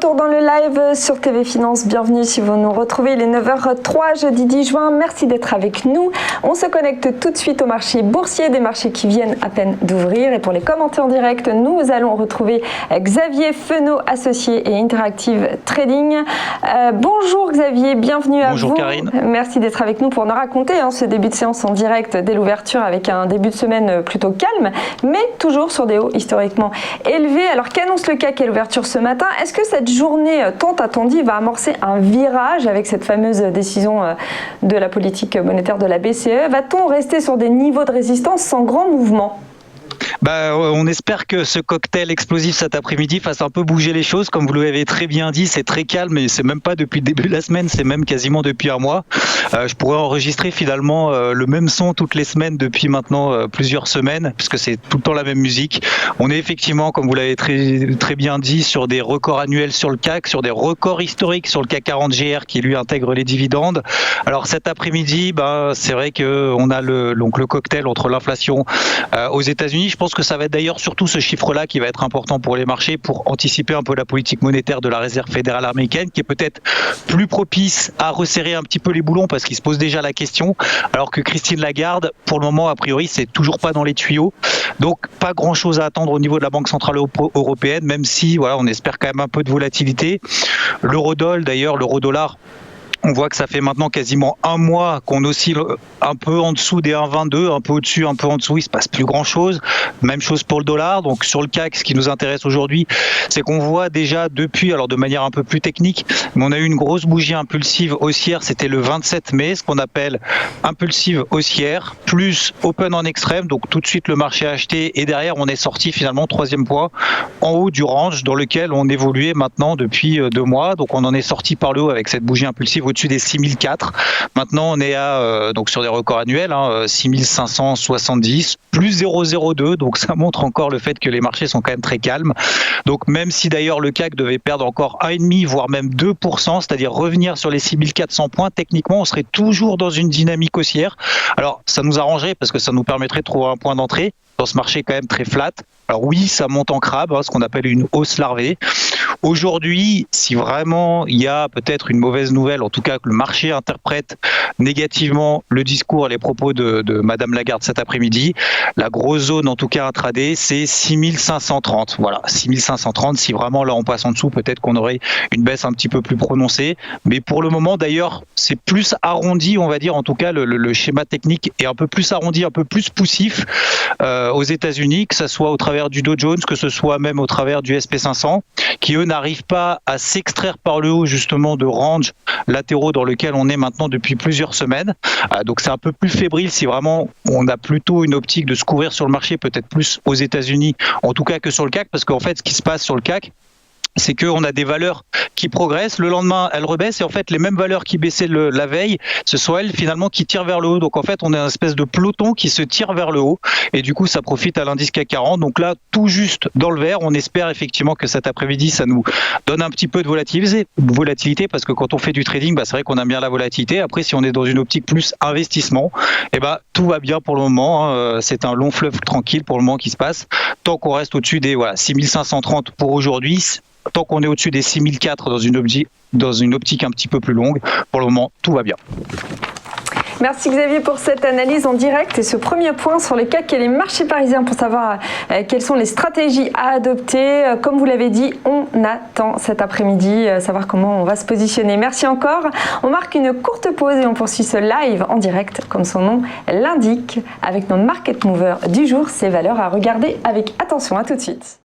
retour dans le live sur TV Finance. Bienvenue si vous nous retrouvez. Il est 9h03 jeudi 10 juin. Merci d'être avec nous. On se connecte tout de suite au marché boursier, des marchés qui viennent à peine d'ouvrir. Et pour les commenter en direct, nous allons retrouver Xavier Fenot, associé et Interactive Trading. Bonjour Xavier, bienvenue à vous. Bonjour Karine. Merci d'être avec nous pour nous raconter ce début de séance en direct dès l'ouverture avec un début de semaine plutôt calme, mais toujours sur des hauts historiquement élevés. Alors qu'annonce le CAC et l'ouverture ce matin? Est-ce que cette journée tant attendue va amorcer un virage avec cette fameuse décision de la politique monétaire de la BCE? Va-t-on rester sur des niveaux de résistance sans grand mouvement? On espère que ce cocktail explosif cet après-midi fasse un peu bouger les choses. Comme vous l'avez très bien dit, c'est très calme et c'est même pas depuis le début de la semaine, c'est même quasiment depuis un mois. Je pourrais enregistrer finalement le même son toutes les semaines depuis maintenant plusieurs semaines, puisque c'est tout le temps la même musique. On est effectivement, comme vous l'avez très bien dit, sur des records annuels sur le CAC, sur des records historiques sur le CAC 40 GR qui lui intègre les dividendes. Alors cet après-midi, c'est vrai qu'on a le cocktail entre l'inflation aux États-Unis. Je pense que ça va être d'ailleurs surtout ce chiffre-là qui va être important pour les marchés pour anticiper un peu la politique monétaire de la Réserve fédérale américaine, qui est peut-être plus propice à resserrer un petit peu les boulons parce qu'il se pose déjà la question, alors que Christine Lagarde, pour le moment, a priori, c'est toujours pas dans les tuyaux. Donc, pas grand-chose à attendre au niveau de la Banque centrale européenne, même si, voilà, on espère quand même un peu de volatilité. L'euro-dollar, d'ailleurs, l'euro-dollar, on voit que ça fait maintenant quasiment un mois qu'on oscille un peu en dessous des 1,22, un peu au-dessus, un peu en dessous, il se passe plus grand-chose. Même chose pour le dollar. Donc sur le CAC, ce qui nous intéresse aujourd'hui, c'est qu'on voit déjà depuis, alors de manière un peu plus technique, mais on a eu une grosse bougie impulsive haussière, c'était le 27 mai, ce qu'on appelle impulsive haussière, plus open en extrême, donc tout de suite le marché a acheté et derrière on est sorti finalement troisième point en haut du range dans lequel on évoluait maintenant depuis 2 mois. Donc on en est sorti par le haut avec cette bougie impulsive au-dessus des 6004. Maintenant, on est à donc sur des records annuels, 6570 plus 0,02. Donc ça montre encore le fait que les marchés sont quand même très calmes. Donc même si d'ailleurs le CAC devait perdre encore 1,5 voire même 2%, c'est-à-dire revenir sur les 6400 points, techniquement, on serait toujours dans une dynamique haussière. Alors ça nous arrangerait parce que ça nous permettrait de trouver un point d'entrée dans ce marché quand même très flat. Alors oui, ça monte en crabe, ce qu'on appelle une hausse larvée. Aujourd'hui, si vraiment il y a peut-être une mauvaise nouvelle, en tout cas que le marché interprète négativement le discours et les propos de Madame Lagarde cet après-midi, la grosse zone en tout cas intraday, c'est 6530. Voilà, 6530, si vraiment là on passe en dessous, peut-être qu'on aurait une baisse un petit peu plus prononcée. Mais pour le moment d'ailleurs, c'est plus arrondi, on va dire, en tout cas le schéma technique est un peu plus arrondi, un peu plus poussif aux États-Unis, que ce soit au travers du Dow Jones, que ce soit même au travers du SP500, qui eux n'arrivent pas à s'extraire par le haut justement de range latéraux dans lequel on est maintenant depuis plusieurs semaines. Donc c'est un peu plus fébrile si vraiment on a plutôt une optique de se couvrir sur le marché, peut-être plus aux États-Unis, en tout cas que sur le CAC, parce qu'en fait ce qui se passe sur le CAC, c'est qu'on a des valeurs qui progressent, le lendemain elles rebaissent et en fait les mêmes valeurs qui baissaient la veille, ce sont elles finalement qui tirent vers le haut. Donc en fait on a une espèce de peloton qui se tire vers le haut et du coup ça profite à l'indice CAC 40. Donc là tout juste dans le vert, on espère effectivement que cet après-midi ça nous donne un petit peu de volatilité parce que quand on fait du trading, c'est vrai qu'on aime bien la volatilité. Après si on est dans une optique plus investissement, tout va bien pour le moment. C'est un long fleuve tranquille pour le moment qui se passe. Tant qu'on reste au-dessus des 6530 pour aujourd'hui, tant qu'on est au-dessus des 6004 dans une optique un petit peu plus longue, pour le moment, tout va bien. Merci Xavier pour cette analyse en direct et ce premier point sur les CAC et les marchés parisiens pour savoir quelles sont les stratégies à adopter. Comme vous l'avez dit, on attend cet après-midi, savoir comment on va se positionner. Merci encore. On marque une courte pause et on poursuit ce live en direct, comme son nom l'indique, avec nos market movers du jour, ces valeurs à regarder avec attention. À tout de suite.